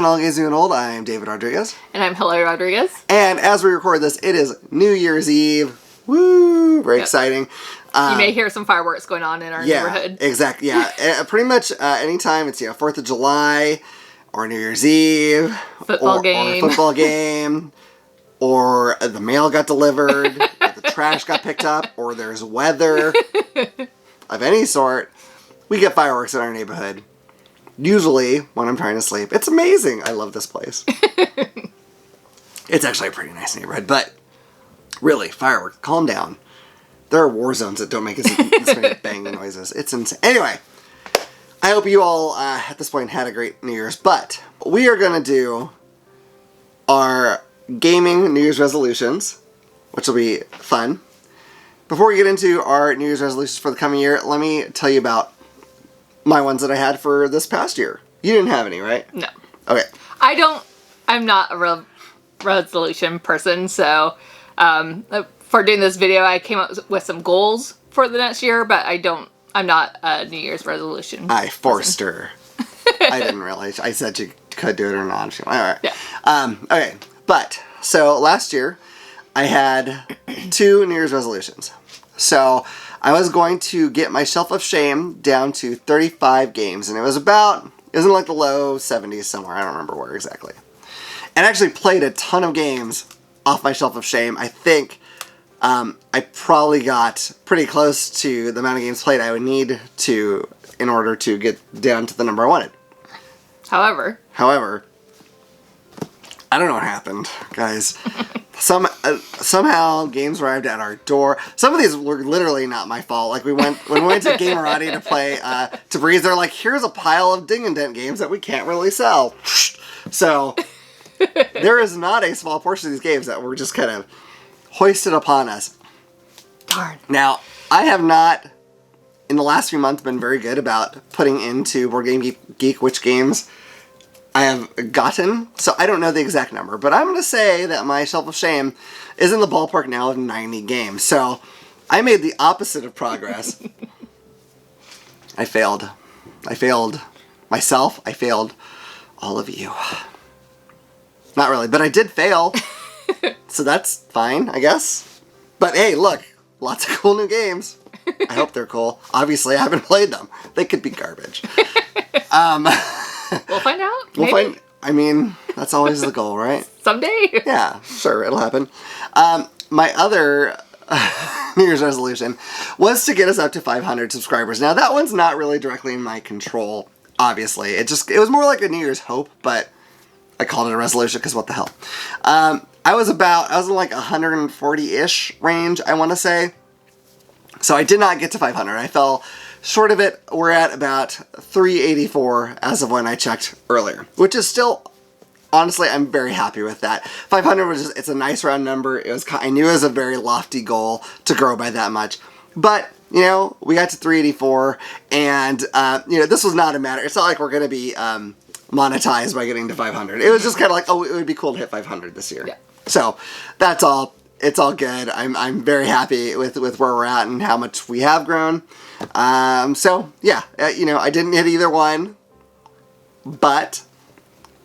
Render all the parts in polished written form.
All Games New and Old. I'm David Rodriguez. And I'm Hillary Rodriguez. And as we record this, it is New Year's Eve. Woo! Very exciting. You may hear some fireworks going on in our neighborhood. Exactly. Yeah, pretty much anytime it's 4th of July or New Year's Eve, football or a football game, or the mail got delivered, or the trash got picked up, or there's weather of any sort, we get fireworks in our neighborhood. Usually when I'm trying to sleep. It's amazing. I love this place. It's actually a pretty nice neighborhood, but really, fireworks, calm down. There are war zones that don't make this many banging noises. It's insane. Anyway, I hope you all, at this point, had a great New Year's. But we are going to do our gaming New Year's resolutions, which will be fun. Before we get into our New Year's resolutions for the coming year, let me tell you about my ones that I had for this past year. You didn't have any, right? No. Okay. I'm not a resolution person, so for doing this video, I came up with some goals for the next year, but I'm not a New Year's resolution I forced her. I didn't realize. I said you could do it or not. All right. Yeah. Okay. But, so last year, I had 2 New Year's resolutions. So, I was going to get my shelf of shame down to 35 games, and it was in like the low 70s somewhere. I don't remember where exactly. And I actually played a ton of games off my shelf of shame. I think I probably got pretty close to the amount of games played I would need to in order to get down to the number I wanted. However, I don't know what happened, guys. Somehow games arrived at our door. Some of these were literally not my fault. Like when we went to Gamerati to play to Breeze, they're like, here's a pile of Ding and Dent games that we can't really sell. So there is not a small portion of these games that were just kind of hoisted upon us. darn. Now, I have not, in the last few months, been very good about putting into Board Game Geek which games I have gotten. So I don't know the exact number, but I'm going to say that my shelf of shame is in the ballpark now of 90 games. So I made the opposite of progress. I failed. I failed myself. I failed all of you. Not really, but I did fail. So that's fine, I guess. But hey, look, lots of cool new games. I hope they're cool. Obviously, I haven't played them. They could be garbage. We'll find out. We'll find. I mean, that's always the goal, right? Someday. Yeah, sure, it'll happen. My other New Year's resolution was to get us up to 500 subscribers. Now, that one's not really directly in my control, obviously. It was more like a New Year's hope, but I called it a resolution because what the hell. I was in like 140-ish range, I want to say. So I did not get to 500. I fell short of it. We're at about 384 as of when I checked earlier, which is still, honestly, I'm very happy with that. 500 it's a nice round number. I knew it was a very lofty goal to grow by that much, but we got to 384, and this was not a matter. It's not like we're going to be monetized by getting to 500. It was just kind of like, it would be cool to hit 500 this year. Yeah. So that's all. It's all good. I'm very happy with where we're at and how much we have grown. So yeah, I didn't hit either one, but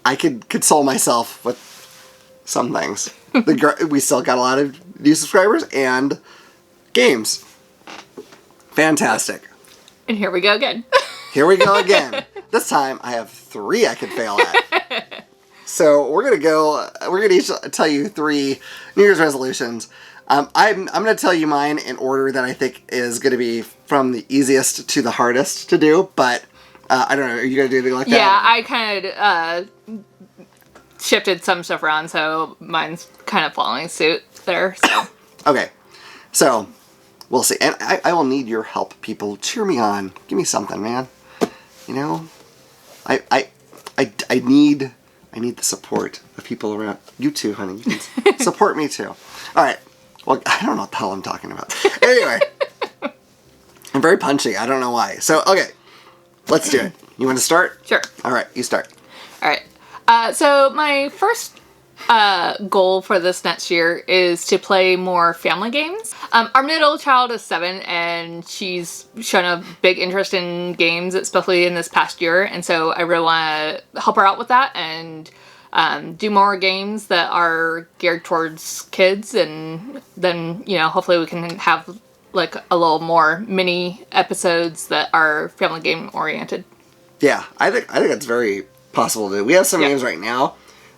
I could console myself with some things. We still got a lot of new subscribers and games. Fantastic. And here we go again. Here we go again. This time I have 3 I could fail at. So we're gonna each tell you 3 New Year's resolutions. I'm gonna tell you mine in order that I think is gonna be from the easiest to the hardest to do. But I don't know. Are you gonna do anything like that? Yeah, I kind of shifted some stuff around, so mine's kind of following suit there. So. Okay. So we'll see, and I will need your help, people. Cheer me on. Give me something, man. I need the support of people around. You too, honey. You can support me too. All right. Well, I don't know what the hell I'm talking about. Anyway. I'm very punchy. I don't know why. So, okay. Let's do it. You want to start? Sure. All right. You start. All right. So my first goal for this next year is to play more family games. Our middle child is 7, and she's shown a big interest in games, especially in this past year. And so I really want to help her out with that and do more games that are geared towards kids. And then, hopefully we can have like a little more mini episodes that are family game oriented. Yeah, I think that's very possible to do. We have some games right now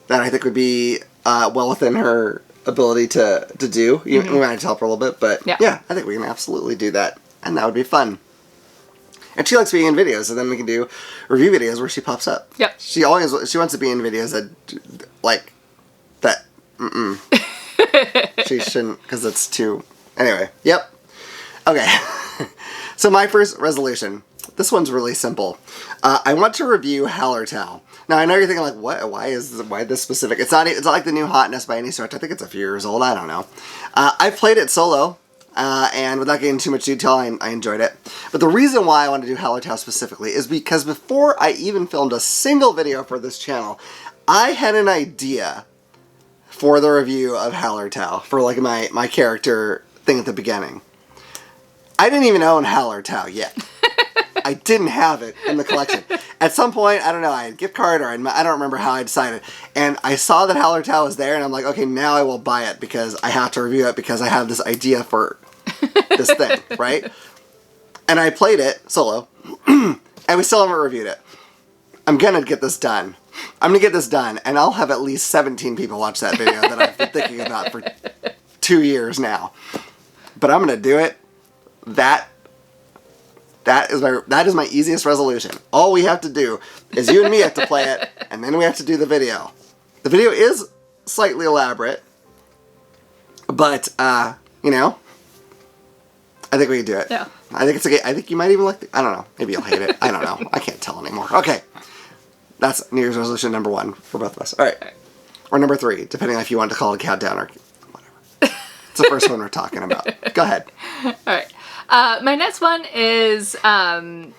that I think would be well within her ability to do. We might have to help her a little bit, but yeah, I think we can absolutely do that, and that would be fun. And she likes being in videos, so then we can do review videos where she pops up. Yep. She wants to be in videos that like that. She shouldn't, because it's too. Anyway, yep. Okay. So my first resolution. This one's really simple. I want to review Hallertau. Now I know you're thinking like, what? Why this specific? It's not like the new hotness by any stretch. I think it's a few years old. I don't know. I've played it solo, and without getting too much detail, I enjoyed it. But the reason why I want to do Hallertau specifically is because before I even filmed a single video for this channel, I had an idea for the review of Hallertau for like my character thing at the beginning. I didn't even own Hallertau yet. I didn't have it in the collection. At some point, I don't know, I had a gift card or I don't remember how I decided. And I saw that Hallertau was there and I'm like, okay, now I will buy it because I have to review it because I have this idea for this thing, right? And I played it solo and we still haven't reviewed it. I'm going to get this done. I'm going to get this done and I'll have at least 17 people watch that video that I've been thinking about for 2 years now. But I'm going to do it. That is my easiest resolution. All we have to do is you and me have to play it, and then we have to do the video. The video is slightly elaborate, but I think we can do it. Yeah. I think it's okay. I think you might even like I don't know. Maybe you'll hate it. I don't know. I can't tell anymore. Okay. That's New Year's resolution number 1 for both of us. All right. Or number 3, depending on if you want to call it a countdown or whatever. It's the first one we're talking about. Go ahead. All right. My next one is, and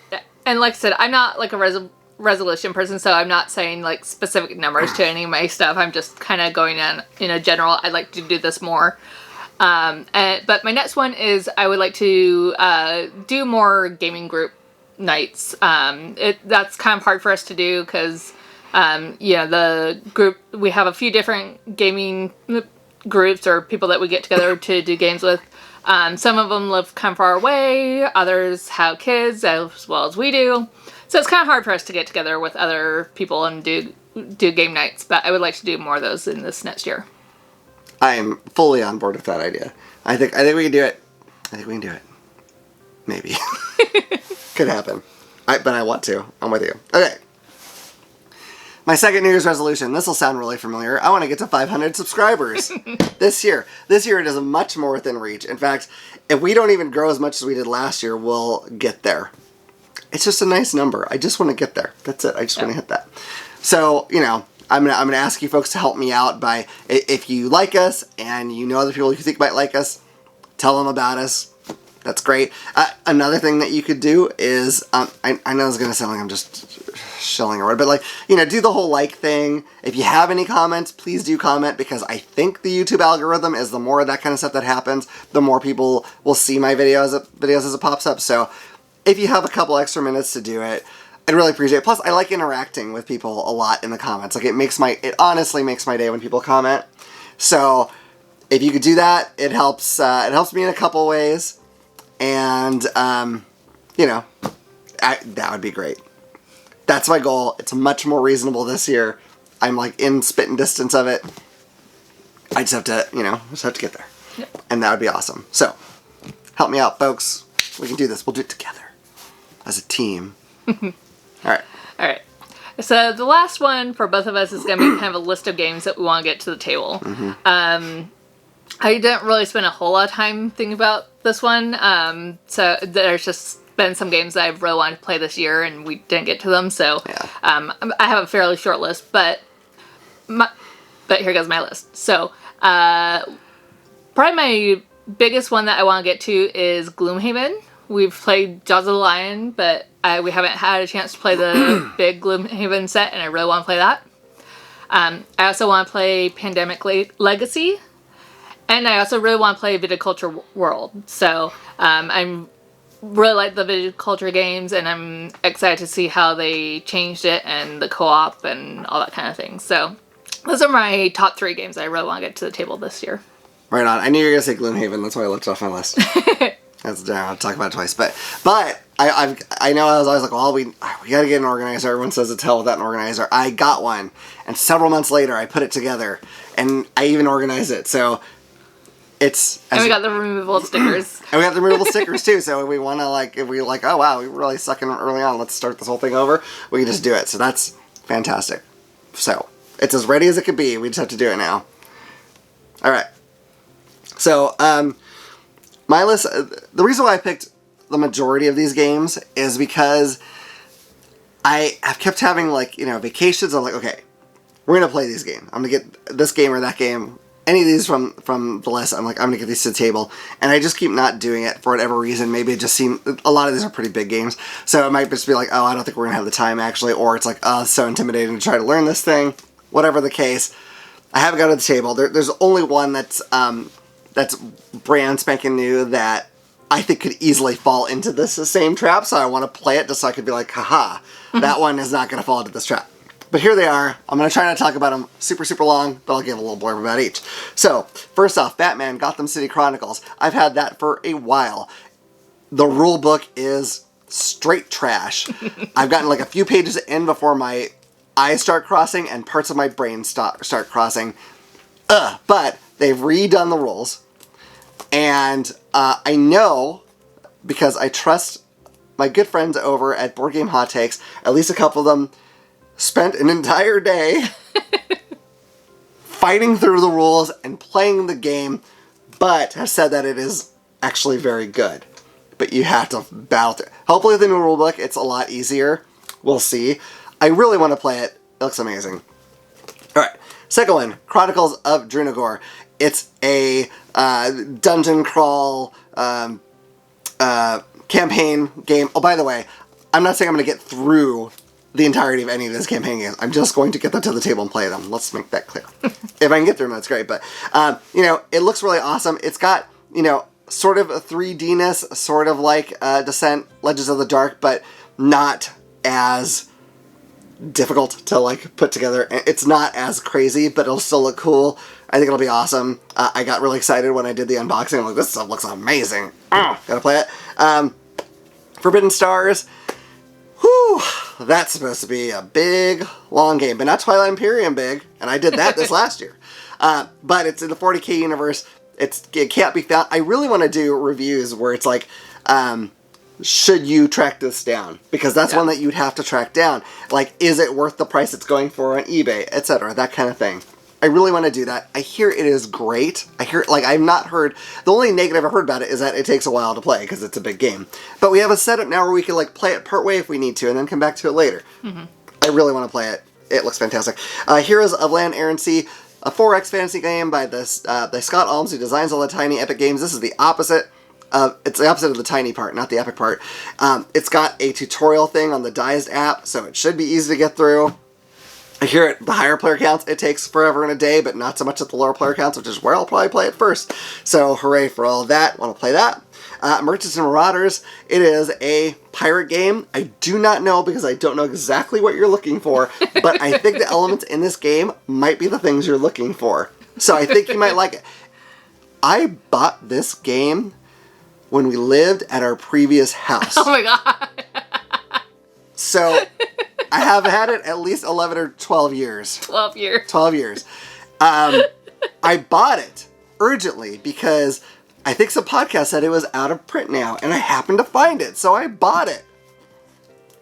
like I said, I'm not like a resolution person, so I'm not saying like specific numbers to any of my stuff. I'm just kind of going in a general, I'd like to do this more. But my next one is I would like to do more gaming group nights. That's kind of hard for us to do because, the group, we have a few different gaming groups or people that we get together to do games with. Some of them live kind of far away, others have kids as well as we do. So it's kind of hard for us to get together with other people and do game nights, but I would like to do more of those in this next year. I am fully on board with that idea. I think we can do it. I think we can do it. Maybe. Could happen. But I want to. I'm with you. Okay. My second New Year's resolution. This will sound really familiar. I want to get to 500 subscribers this year. This year it is much more within reach. In fact, if we don't even grow as much as we did last year, we'll get there. It's just a nice number. I just want to get there. That's it. I just want to hit that. So, I'm gonna ask you folks to help me out by, if you like us and you know other people you think might like us, tell them about us. That's great. Another thing that you could do is, I know it's going to sound like I'm just shilling or whatever, but do the whole like thing. If you have any comments, please do comment, because I think the YouTube algorithm is the more of that kind of stuff that happens, the more people will see my videos as it pops up. So if you have a couple extra minutes to do it, I'd really appreciate it. Plus, I like interacting with people a lot in the comments. It honestly makes my day when people comment. So if you could do that, it helps me in a couple ways. And, that would be great. That's my goal. It's much more reasonable this year. I'm in spitting distance of it. I just have to get there. Yep. And that would be awesome. So, help me out, folks. We can do this. We'll do it together. As a team. All right. So the last one for both of us is going to be kind of a list of games that we want to get to the table. Mm-hmm. I didn't really spend a whole lot of time thinking about this one. So there's just been some games that I've really wanted to play this year and we didn't get to them. So I have a fairly short list, but here goes my list. So probably my biggest one that I want to get to is Gloomhaven. We've played Jaws of the Lion, but we haven't had a chance to play the big Gloomhaven set, and I really want to play that. I also want to play Pandemic Legacy, and I also really want to play Viticulture World. So I'm really like the Viticulture games, and I'm excited to see how they changed it and the co-op and all that kind of thing. So those are my top 3 games I really want to get to the table this year. Right on. I knew you were gonna say Gloomhaven. That's why I looked it off my list. That's I'll talk about it twice, but I know I was always like, well, we gotta get an organizer. Everyone says it's hell without an organizer. I got one, and several months later, I put it together, and I even organized it. So it's and we got the removable stickers. And we got the removable stickers too. So if we want to if we oh wow, we really suck in early on. Let's start this whole thing over. We can just do it. So that's fantastic. So it's as ready as it could be. We just have to do it now. All right. So my list. The reason why I picked the majority of these games is because I have kept having vacations. I'm like, okay, we're gonna play these games. I'm gonna get this game or that game. Any of these from the list, I'm gonna get these to the table, and I just keep not doing it for whatever reason. Maybe it just seemed a lot of these are pretty big games, so it might just be like, oh, I don't think we're gonna have the time actually, or it's like, oh, it's so intimidating to try to learn this thing. Whatever the case, I haven't got to the table. There's only one that's brand spanking new that I think could easily fall into this same trap, so I want to play it just so I could be like, haha, that one is not gonna fall into this trap. But here they are. I'm going to try not to talk about them super, super long, but I'll give a little blurb about each. So, first off, Batman Gotham City Chronicles. I've had that for a while. The rule book is straight trash. I've gotten a few pages in before my eyes start crossing and parts of my brain start crossing. But they've redone the rules. And I know, because I trust my good friends over at Board Game Hot Takes, at least a couple of them spent an entire day fighting through the rules and playing the game, but have said that it is actually very good. But you have to battle through. Hopefully with the new rulebook, it's a lot easier. We'll see. I really want to play it. It looks amazing. Alright, second one, Chronicles of Drunagor. It's a dungeon crawl campaign game. Oh, by the way, I'm not saying I'm going to get through the entirety of any of these campaign games. I'm just going to get them to the table and play them. Let's make that clear. If I can get through them, that's great. But, it looks really awesome. It's got, sort of a 3D-ness, sort of like Descent, Legends of the Dark, but not as difficult to, put together. It's not as crazy, but it'll still look cool. I think it'll be awesome. I got really excited when I did the unboxing. I'm like, this stuff looks amazing. Gotta play it. Forbidden Stars. Whew, that's supposed to be a big, long game, but not Twilight Imperium big, and I did that this last year. But it's in the 40k universe. It can't be found. I really want to do reviews where it's like, should you track this down? Because that's one that you'd have to track down. Is it worth the price it's going for on eBay, etc., that kind of thing. I really want to do that. I hear it is great. I hear, I've not heard, the only negative I've heard about it is that it takes a while to play because it's a big game. But we have a setup now where we can, play it partway if we need to and then come back to it later. Mm-hmm. I really want to play it. It looks fantastic. Heroes of Land, Air, and Sea, a 4X fantasy game by Scott Almes, who designs all the tiny epic games. This is the opposite. It's the opposite of the tiny part, not the epic part. It's got a tutorial thing on the Dized app, so it should be easy to get through. I hear it, the higher player counts, it takes forever and a day, but not so much at the lower player counts, which is where I'll probably play it first. So hooray for all of that. Want to play that. Merchants and Marauders. It is a pirate game. I do not know because I don't know exactly what you're looking for, but I think the elements in this game might be the things you're looking for. So I think you might like it. I bought this game when we lived at our previous house. Oh my god. So I have had it at least 11 or 12 years. 12 years. 12 years. I bought it urgently because I think some podcast said it was out of print now, and I happened to find it, so I bought it.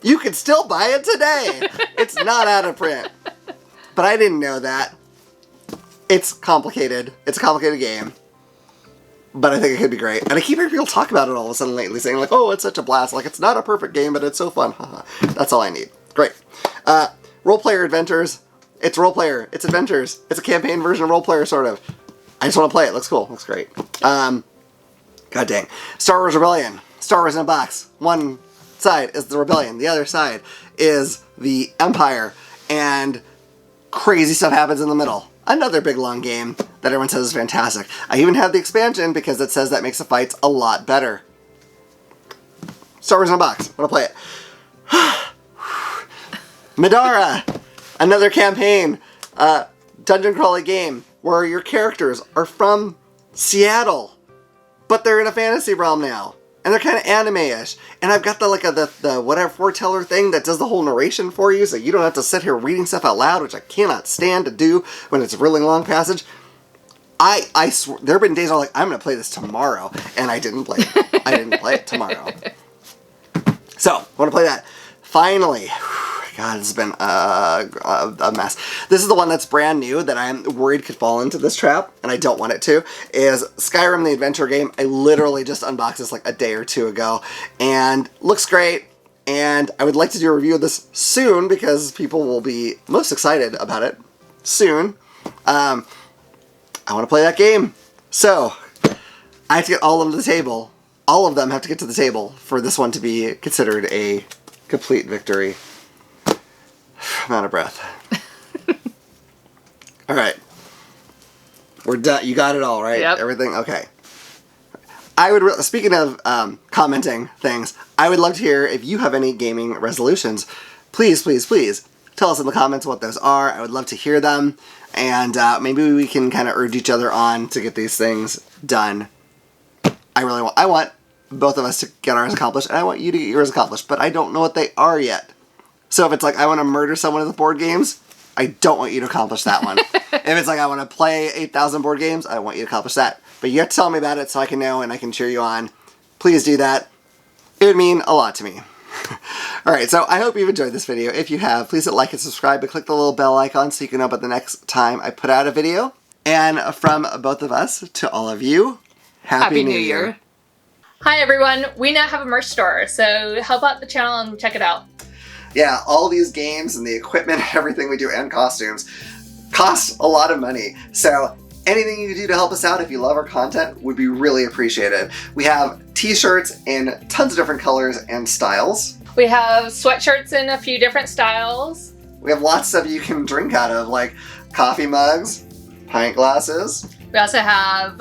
You can still buy it today. It's not out of print. But I didn't know that. It's complicated. It's a complicated game. But I think it could be great. And I keep hearing people talk about it all of a sudden lately, saying oh, it's such a blast. It's not a perfect game, but it's so fun. That's all I need. Great. Role Player Adventures. It's role player. It's adventures. It's a campaign version of role player, sort of. I just want to play it. Looks cool. Looks great. God dang. Star Wars Rebellion. Star Wars in a box. One side is the Rebellion. The other side is the Empire. And crazy stuff happens in the middle. Another big long game that everyone says is fantastic. I even have the expansion because it says that makes the fights a lot better. Star Wars in a box. I'm gonna play it. Madara! Another campaign. Dungeon crawling game where your characters are from Seattle, but they're in a fantasy realm now. And they're kind of anime-ish. And I've got the whatever foreteller thing that does the whole narration for you, so you don't have to sit here reading stuff out loud, which I cannot stand to do when it's a really long passage. I swear, there have been days I'm like, I'm going to play this tomorrow, and I didn't play it. I didn't play it tomorrow. So, I want to play that. Finally. God, this has been a mess. This is the one that's brand new that I'm worried could fall into this trap, and I don't want it to, is Skyrim the Adventure Game. I literally just unboxed this like a day or two ago, and looks great, and I would like to do a review of this soon because people will be most excited about it soon. I want to play that game. So, I have to get all of them to the table. All of them have to get to the table for this one to be considered a complete victory. I'm out of breath. All right. We're done. You got it all, right? Yep. Everything? Okay. Speaking of commenting things, I would love to hear if you have any gaming resolutions. Please, please, please tell us in the comments what those are. I would love to hear them. And maybe we can kind of urge each other on to get these things done. I want both of us to get ours accomplished, and I want you to get yours accomplished, but I don't know what they are yet. So if it's like, I want to murder someone in the board games, I don't want you to accomplish that one. If it's like, I want to play 8,000 board games, I want you to accomplish that. But you have to tell me about it so I can know and I can cheer you on. Please do that. It would mean a lot to me. Alright, so I hope you've enjoyed this video. If you have, please hit like and subscribe and click the little bell icon so you can know about the next time I put out a video. And from both of us to all of you, Happy New Year. Hi everyone, we now have a merch store, so help out the channel and check it out. Yeah, all these games and the equipment and everything we do and costumes cost a lot of money. So anything you can do to help us out if you love our content would be really appreciated. We have t-shirts in tons of different colors and styles. We have sweatshirts in a few different styles. We have lots of stuff you can drink out of, like coffee mugs, pint glasses. We also have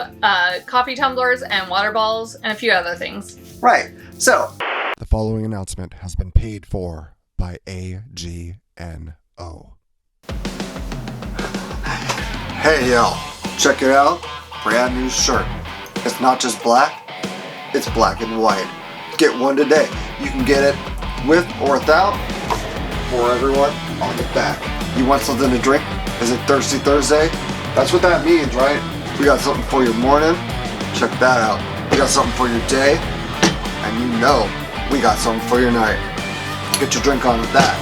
coffee tumblers and water balls and a few other things. Right, so The following announcement has been paid for by AGNO. hey y'all, check it out, brand new shirt. It's not just black, it's black and white. Get one today. You can get it with or without, for everyone on the back. You want something to drink? Is it Thirsty Thursday? That's what that means, right? We got something for your morning, check that out. We got something for your day, and you know we got something for your night. Get your drink on with that.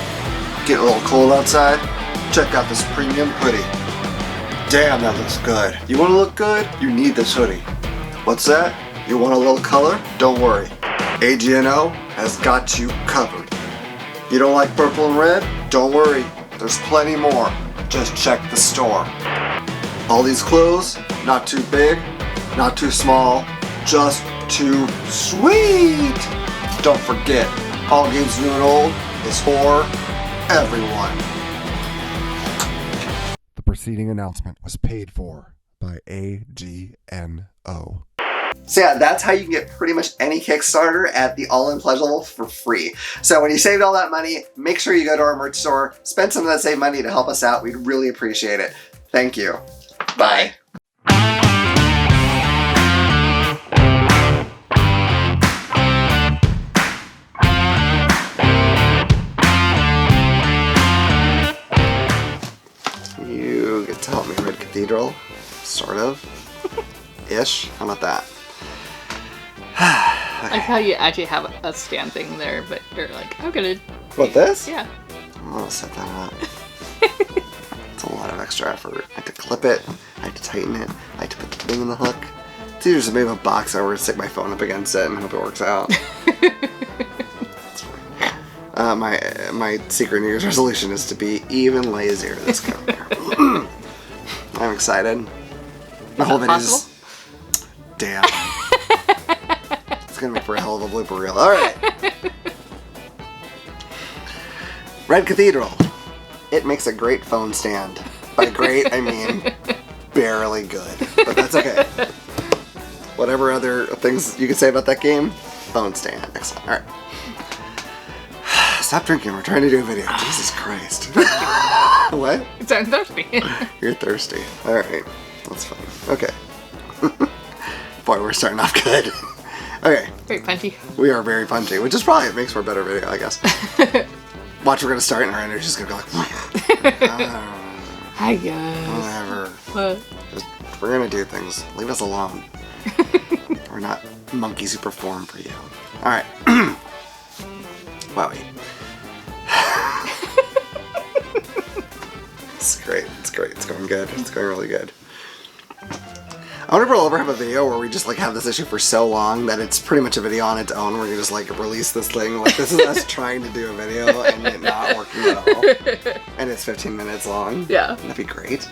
Get a little cold outside? Check out this premium hoodie. Damn, that looks good. You want to look good? You need this hoodie. What's that? You want a little color? Don't worry. AGNO has got you covered. You don't like purple and red? Don't worry. There's plenty more. Just check the store. All these clothes, not too big, not too small, just too sweet. Don't forget, All Games New and Old is for everyone. The preceding announcement was paid for by AGNO. So yeah, that's how you can get pretty much any Kickstarter at the All-In Pledge level for free. So when you saved all that money, make sure you go to our merch store, spend some of that saved money to help us out. We'd really appreciate it. Thank you. Bye. You get to help me read Cathedral, sort of, ish. How about that? I like how you actually have a stand thing there, but you're like, I'm gonna... What, this? Yeah. I'm gonna set that up. It's a lot of extra effort. I had to clip it, I had to tighten it, I had to put the thing in the hook. It's easier just maybe a box over to stick my phone up against it and hope it works out. My secret New Year's resolution is to be even lazier this coming year. I'm excited. My whole video is... Damn. It's gonna make for a hell of a blooper reel. Alright. Red Cathedral. it makes a great phone stand. By great, I mean barely good. But that's okay. Whatever other things you could say about that game, phone stand. Excellent. Alright. Stop drinking, we're trying to do a video. Jesus Christ. What? I'm thirsty. You're thirsty. Alright. That's fine. Okay. Boy, we're starting off good. Okay. Very punchy. We are very punchy, which is probably makes for a better video, I guess. Watch, we're gonna start and our energy's gonna go like Hi guys. whatever. What? We're gonna do things. Leave us alone. We're not monkeys who perform for you. Alright. Wowie. It's great. It's great. It's going good. It's going really good. I wonder if we'll ever have a video where we just like have this issue for so long that it's pretty much a video on its own where you just like release this thing. Like this is us trying to do a video and it not working at all. And it's 15 minutes long. Yeah. That'd be great.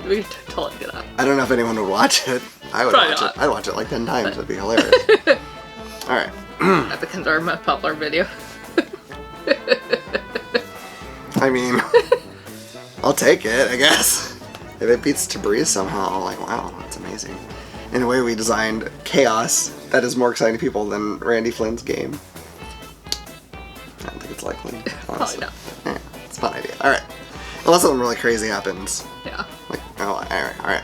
We could totally do that. I don't know if anyone would watch it. I would Probably watch not. it. I'd watch it like 10 times. That'd be hilarious. Alright. That becomes our most popular video. I mean, I'll take it, I guess. If it beats Tabriz somehow, I'm like, wow, that's amazing. In a way, we designed chaos that is more exciting to people than Randy Flynn's game. I don't think it's likely. Probably Honestly. not. Yeah, it's a fun idea. Alright. Unless something really crazy happens. Yeah. Like, oh, alright.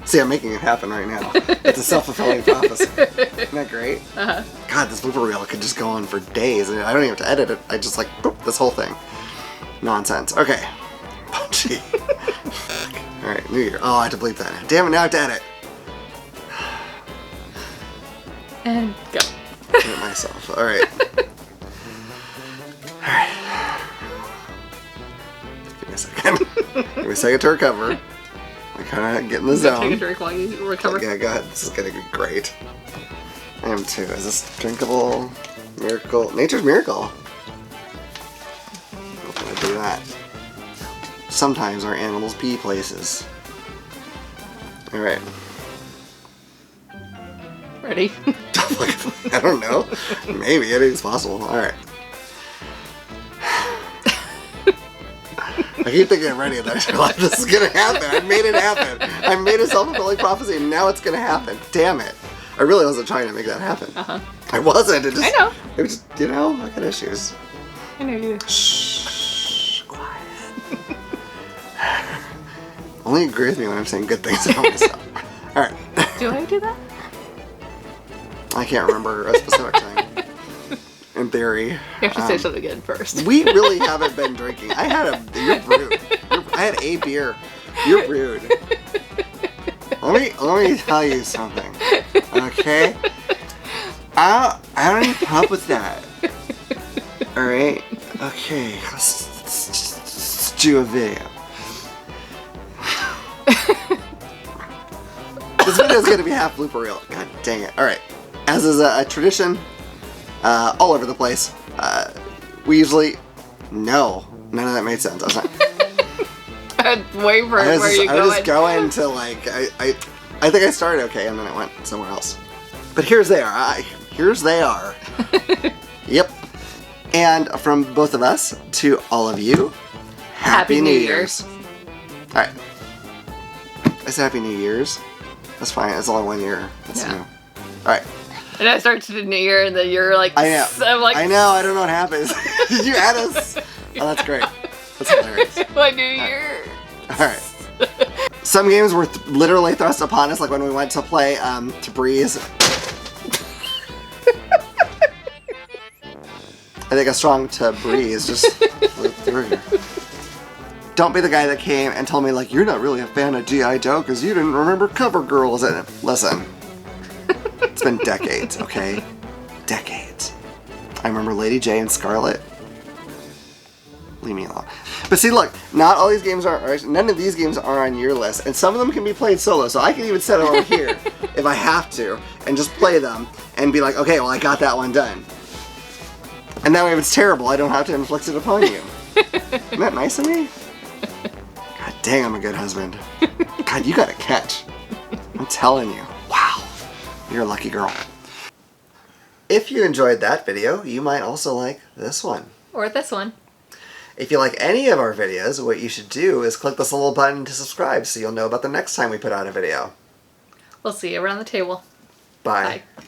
See, I'm making it happen right now. It's a self-fulfilling prophecy. Isn't that great? Uh-huh. God, this blooper reel could just go on for days, and I don't even have to edit it. I just like, boop, this whole thing. Nonsense. Okay. Punchy. Alright, New Year. Oh, I have to bleep that. Damn it, now I have to edit. And go. Hit myself. Alright. Alright. Give me a second. Give me a second to recover. I kind of get in the Take a zone. drink while you recover. Yeah, go ahead. This is gonna be great. I am too. Is this drinkable? Miracle? Nature's Miracle. How can I do that? Sometimes our animals pee places. Alright. Ready? I don't know. Maybe. Anything's possible. Alright. I keep thinking I'm ready and then I realize this is gonna happen. I made it happen. I made a self-fulfilling prophecy and now it's gonna happen. Damn it. I really wasn't trying to make that happen. Uh-huh. I wasn't. It just, I know. It was just, you know, I got issues. I know you. Shh. Quiet. Only agree with me when I'm saying good things about myself. Alright. Do I do that? I can't remember a specific thing. In theory. You have to say something good first. We really haven't been drinking. You're rude. I had a beer. You're rude. Let me tell you something. Okay? I don't need to put up with that. Alright? Okay. Let's do a video. This video is going to be half blooper reel. God dang it. Alright. As is a tradition, all over the place, we usually... No. None of that made sense. I was not... Way for I was where you just going. going to like... I think I started okay and then I went somewhere else. But here's they are. Here's they are. Yep. And from both of us to all of you, Happy New Year's. Alright. I said Happy New Year's. That's fine. It's only 1 year. That's Yeah. new. Alright. And I start to the new year, and then you're like, I know. I'm like, I know. I don't know what happens. Did you add us? Oh, that's great. That's hilarious. my new year. Alright. Some games were literally thrust upon us, like when we went to play Tabriz. I think a strong Tabriz just flew through here. Don't be the guy that came and told me, like, you're not really a fan of G.I. Joe because you didn't remember Cover Girls. And listen, it's been decades, okay? Decades. I remember Lady J and Scarlet. Leave me alone. But see, look, not all these games are, none of these games are on your list, and some of them can be played solo, so I can even set them over here if I have to, and just play them, and be like, okay, well, I got that one done. And that way, if it's terrible, I don't have to inflict it upon you. Isn't that nice of me? God dang, I'm a good husband. God, you got a catch. I'm telling you. Wow. You're a lucky girl. If you enjoyed that video, you might also like this one. Or this one. If you like any of our videos, what you should do is click this little button to subscribe so you'll know about the next time we put out a video. We'll see you around the table. Bye. Bye.